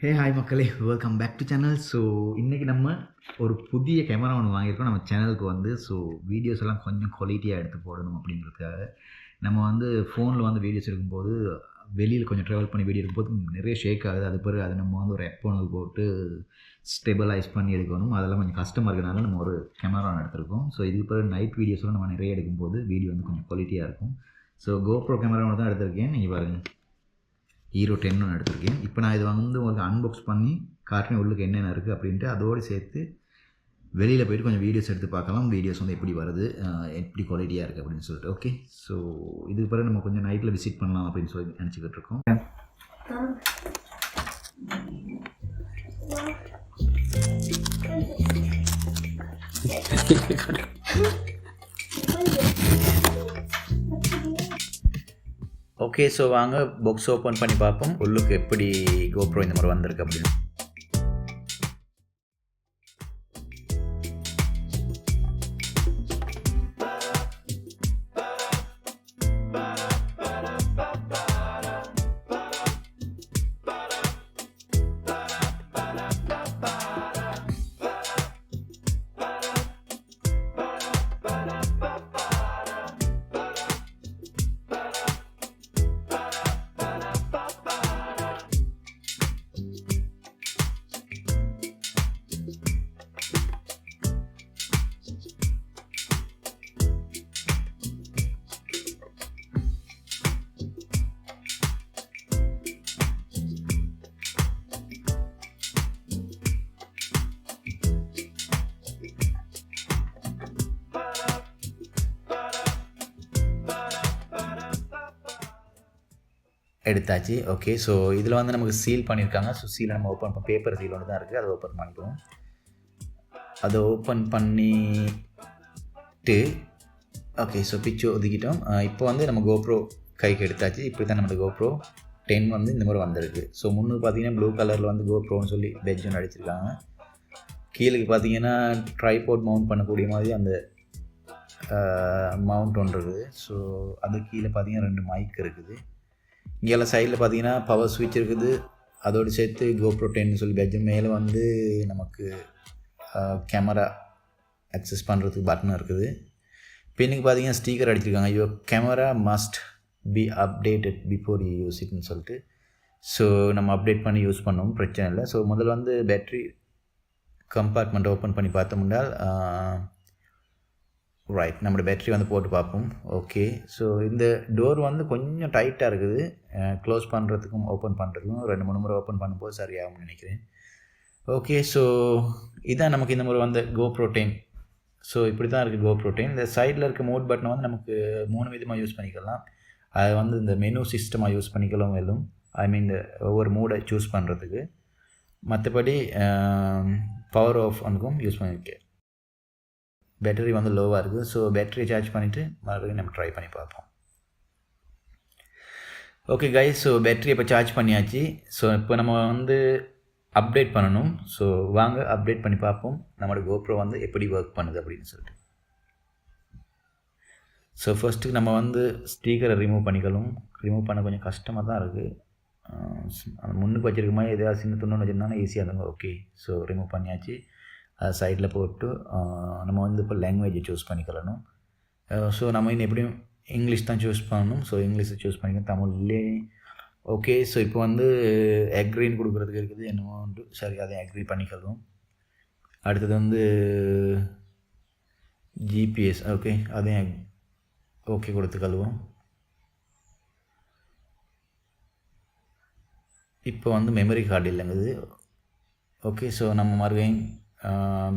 ஹே hi மக்களே, welcome back to channel. So இன்றைக்கி நம்ம ஒரு புதிய கேமரா ஒன்று வாங்கியிருக்கோம் நம்ம சேனலுக்கு வந்து. ஸோ வீடியோஸ் எல்லாம் கொஞ்சம் குவாலிட்டியாக எடுத்து போடணும் அப்படிங்கிறதுக்காக நம்ம வந்து ஃபோனில் வந்து வீடியோஸ் எடுக்கும்போது வெளியில் கொஞ்சம் ட்ராவல் பண்ணி வீடியோ எடுக்கும்போது நிறைய ஷேக் ஆகுது. அது பிறகு அதை நம்ம வந்து ஒரு ஹெட்ஃபோனுக்கு போட்டு ஸ்டெபிளைஸ் பண்ணி எடுக்கணும். அதெல்லாம் கொஞ்சம் கஷ்டமாக இருக்கிறனால நம்ம ஒரு கேமரா எடுத்திருக்கோம். ஸோ இதுக்கு பிறகு நைட் வீடியோஸ்லாம் நம்ம நிறைய எடுக்கும்போது வீடியோ வந்து கொஞ்சம் குவாலிட்டியாக இருக்கும். ஸோ கோப்ரோ கேமரா தான் எடுத்திருக்கேன். நீங்கள் பாருங்கள், ஹீரோ 10 ஒன்று எடுத்திருக்கேன். இப்போ நான் இதை வந்து உங்களுக்கு அன்பாக்ஸ் பண்ணி காட்டுறேன் உள்ளுக்கு என்னென்ன இருக்குது அப்படின்ட்டு. அதோடு சேர்த்து வெளியில் போய்ட்டு கொஞ்சம் வீடியோஸ் எடுத்து பார்க்கலாம். வீடியோஸ் வந்து எப்படி வருது, எப்படி குவாலிட்டியாக இருக்குது அப்படின்னு சொல்லிட்டு. ஓகே, ஸோ இதுக்கு பிறகு நம்ம கொஞ்சம் நைட்டில் விசிட் பண்ணலாம் அப்படின்னு சொல்லி நினச்சிக்கிட்டு இருக்கோம். ஓகே, ஸோ வாங்க பாக்ஸ் ஓப்பன் பண்ணி பார்ப்போம் உள்ளுக்கு எப்படி கோப்ரோ இந்த மாதிரி வந்திருக்கு அப்படின்னு. எடுத்தாச்சு. ஓகே, ஸோ இதில் வந்து நமக்கு சீல் பண்ணியிருக்காங்க. ஸோ சீலை நம்ம ஓப்பன் பண்ண பேப்பர் சீல் ஒன்று தான் இருக்குது, அதை ஓப்பன் பண்ணிக்குவோம். அதை ஓப்பன் பண்ணிட்டு ஓகே, ஸோ பிச்சு ஒதுக்கிட்டோம். இப்போ வந்து நம்ம கோப்ரோ கைக்கு எடுத்தாச்சு. இப்படி தான் நம்ம கோப்ரோ 10 வந்து இந்த மாதிரி வந்திருக்கு. ஸோ முன்னுக்கு பார்த்தீங்கன்னா ப்ளூ கலரில் வந்து கோப்ரோன்னு சொல்லி பெட்ஜ் ஒன்று அடிச்சிருக்காங்க. கீழே பார்த்தீங்கன்னா ட்ரைபாட் மவுண்ட் பண்ணக்கூடிய மாதிரி அந்த மவுண்ட் ஒன்று இருக்குது. ஸோ அது கீழே பார்த்தீங்கன்னா 2 மைக் இருக்குது. இங்கெல்லாம் சைடில் பார்த்தீங்கன்னா பவர் ஸ்விட்ச் இருக்குது. அதோடு சேர்த்து கோப்ரோ 10 சொல்லி பெட்ஜ் மேலே வந்து நமக்கு கேமரா அக்சஸ் பண்ணுறதுக்கு பட்டன் இருக்குது. பின்னுக்கு பார்த்தீங்கன்னா ஸ்டிக்கர் அடிச்சிருக்காங்க, your camera must be updated before you use இட்னு சொல்லிட்டு. ஸோ நம்ம அப்டேட் பண்ணி யூஸ் பண்ணோம், பிரச்சனை இல்லை. ஸோ முதல்ல வந்து பேட்ரி கம்பார்ட்மெண்ட் ஓப்பன் பண்ணி பார்த்தோம்னால் ரைட், நம்மளோட பேட்ரி வந்து போட்டு பார்ப்போம். ஓகே, ஸோ இந்த டோர் வந்து கொஞ்சம் டைட்டாக இருக்குது. க்ளோஸ் பண்ணுறதுக்கும் ஓப்பன் பண்ணுறதுக்கும் 2-3 முறை ஓப்பன் பண்ணும்போது சரியாகும்னு நினைக்கிறேன். ஓகே, ஸோ இதான் நமக்கு இந்த முறை வந்து கோப்ரோ 10. ஸோ இப்படி தான் இருக்குது கோப்ரோ 10. இந்த சைடில் இருக்க மோட் பட்டனை வந்து நமக்கு 3 விதமாக யூஸ் பண்ணிக்கலாம். அது வந்து இந்த மெனு சிஸ்டமாக யூஸ் பண்ணிக்கலாம் எல்லாம், ஐ மீன் இந்த ஒவ்வொரு மூடை சூஸ் பண்ணுறதுக்கு. மற்றபடி பவர் ஆஃப் அனுக்கும் யூஸ் பண்ணியிருக்கேன். பேட்டரி வந்து லோவாக இருக்குது. ஸோ பேட்டரியை சார்ஜ் பண்ணிவிட்டு மறுபடியும் நம்ம ட்ரை பண்ணி பார்ப்போம். ஓகே கைஸ், ஸோ பேட்டரி இப்போ சார்ஜ் பண்ணியாச்சு. ஸோ இப்போ நம்ம வந்து அப்டேட் பண்ணணும். ஸோ வாங்க அப்டேட் பண்ணி பார்ப்போம் நம்மளோட கோப்ரோ வந்து எப்படி ஒர்க் பண்ணுது அப்படின்னு சொல்லிட்டு. ஸோ ஃபஸ்ட்டுக்கு நம்ம வந்து ஸ்பீக்கரை ரிமூவ் பண்ணிக்கலாம். ரிமூவ் பண்ண கொஞ்சம் கஷ்டமாக தான் இருக்குது. அந்த முன்னுக்கு வச்சுருக்க மாதிரி எதாவது சின்ன துணுன்னு வச்சுருந்தாங்கன்னா ஈஸியாக இருந்தாங்க. ஓகே, ஸோ ரிமூவ் பண்ணியாச்சு. அதை சைடில் போட்டு நம்ம வந்து இப்போ லாங்குவேஜை சூஸ் பண்ணிக்கலாம். ஸோ நம்ம இன்னும் எப்படியும் இங்கிலீஷ் தான் சூஸ் பண்ணணும். ஸோ இங்கிலீஷை சூஸ் பண்ணிக்கலாம், தமிழ்லே. ஓகே, ஸோ இப்போ வந்து அக்ரின்னு கொடுக்குறதுக்கு இருக்குது என்னமோ உண்டு. சரி, அதை அக்ரி பண்ணிக்கலாம். அடுத்தது வந்து ஜிபிஎஸ். ஓகே, அதையும் ஓகே கொடுத்துக்கல்வோம். இப்போ வந்து மெமரி கார்டு இல்லைங்குது. ஓகே, ஸோ நம்ம மறுபடியும்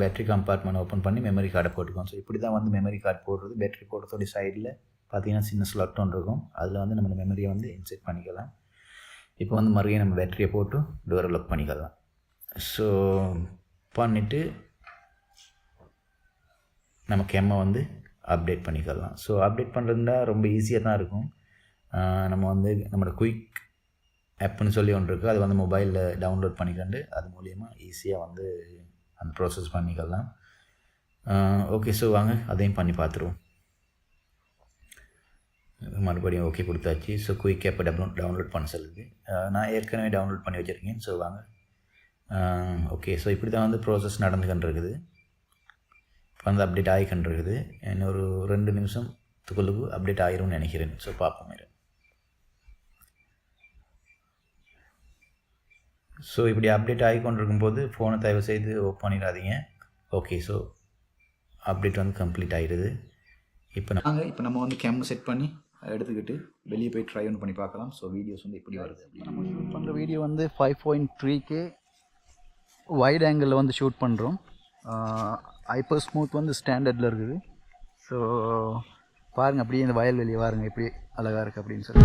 பேட்ரி கம்பார்ட்மெண்ட் ஓப்பன் பண்ணி மெமரி கார்டை போட்டுக்கோம். ஸோ இப்படி தான் வந்து மெமரி கார்டு போடுறது. பேட்ரி போடுறதோடைய சைடில் பார்த்தீங்கன்னா சின்ன ஸ்லாட் ஒன்று இருக்கும், அதில் வந்து நம்ம மெமரியை வந்து இன்செர்ட் பண்ணிக்கலாம். இப்போ வந்து மறுபடியும் நம்ம பேட்டரியை போட்டு டோரை லாக் பண்ணிக்கலாம். ஸோ பண்ணிவிட்டு நம்ம கேமை வந்து அப்டேட் பண்ணிக்கலாம். ஸோ அப்டேட் பண்ணுறதுனா ரொம்ப ஈஸியாக தான் இருக்கும். நம்ம வந்து நம்மளோட குயிக் ஆப்னு சொல்லி ஒன்று இருக்குது, அது வந்து மொபைலில் டவுன்லோட் பண்ணிக்கொண்டு அது மூலயமா ஈஸியாக வந்து அந்த ப்ராசஸ் பண்ணிக்கலாம். ஓகே, ஸோ வாங்க அதையும் பண்ணி பார்த்துருவோம். மறுபடியும் ஓகே கொடுத்தாச்சு. ஸோ குயிக் ஆப்பை டவுன்லோட் பண்ண சொல்லுது. நான் ஏற்கனவே டவுன்லோட் பண்ணி வச்சுருக்கேன். ஸோ வாங்க ஓகே, ஸோ இப்படி தான் வந்து ப்ராசஸ் நடந்துக்கிட்டு இருக்குது. இப்போ வந்து அப்டேட் ஆகிக்கிட்டு இருக்குது. இன்னொரு 2 நிமிஷத்துக்குள்ளுக்கு அப்டேட் ஆகிரும்னு நினைக்கிறேன். ஸோ பார்ப்போம். ஸோ இப்படி அப்டேட் ஆகிக்கொண்டிருக்கும்போது ஃபோனை தயவு செய்து ஓப்பன் பண்ணிடாதீங்க. ஓகே, ஸோ அப்டேட் வந்து கம்ப்ளீட் ஆகிடுது. இப்போ நம்ம வந்து கேமரா செட் பண்ணி எடுத்துக்கிட்டு வெளியே போய் ட்ரை ஒன் பண்ணி பார்க்கலாம். ஸோ வீடியோஸ் வந்து எப்படி வருது. நம்ம ஷூட் பண்ணுற வீடியோ வந்து 5.3K வைட் ஆங்கிளில் வந்து ஷூட் பண்ணுறோம். ஹைப்பர் ஸ்மூத் வந்து ஸ்டாண்டர்டில் இருக்குது. ஸோ பாருங்கள், அப்படியே இந்த வயல்வெளியை பாருங்கள் எப்படி அழகாக இருக்குது அப்படின்னு சொல்லி.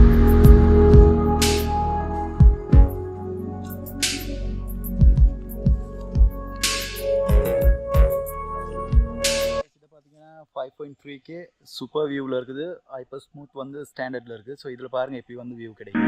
இதை பார்த்தீங்கன்னா 5.3K சூப்பர் வியூவில் இருக்குது. ஹைப்பர் ஸ்மூத் வந்து ஸ்டாண்டர்டில் இருக்குது. ஸோ இதில் பாருங்கள் எப்படி வந்து வியூ கிடைக்கும்.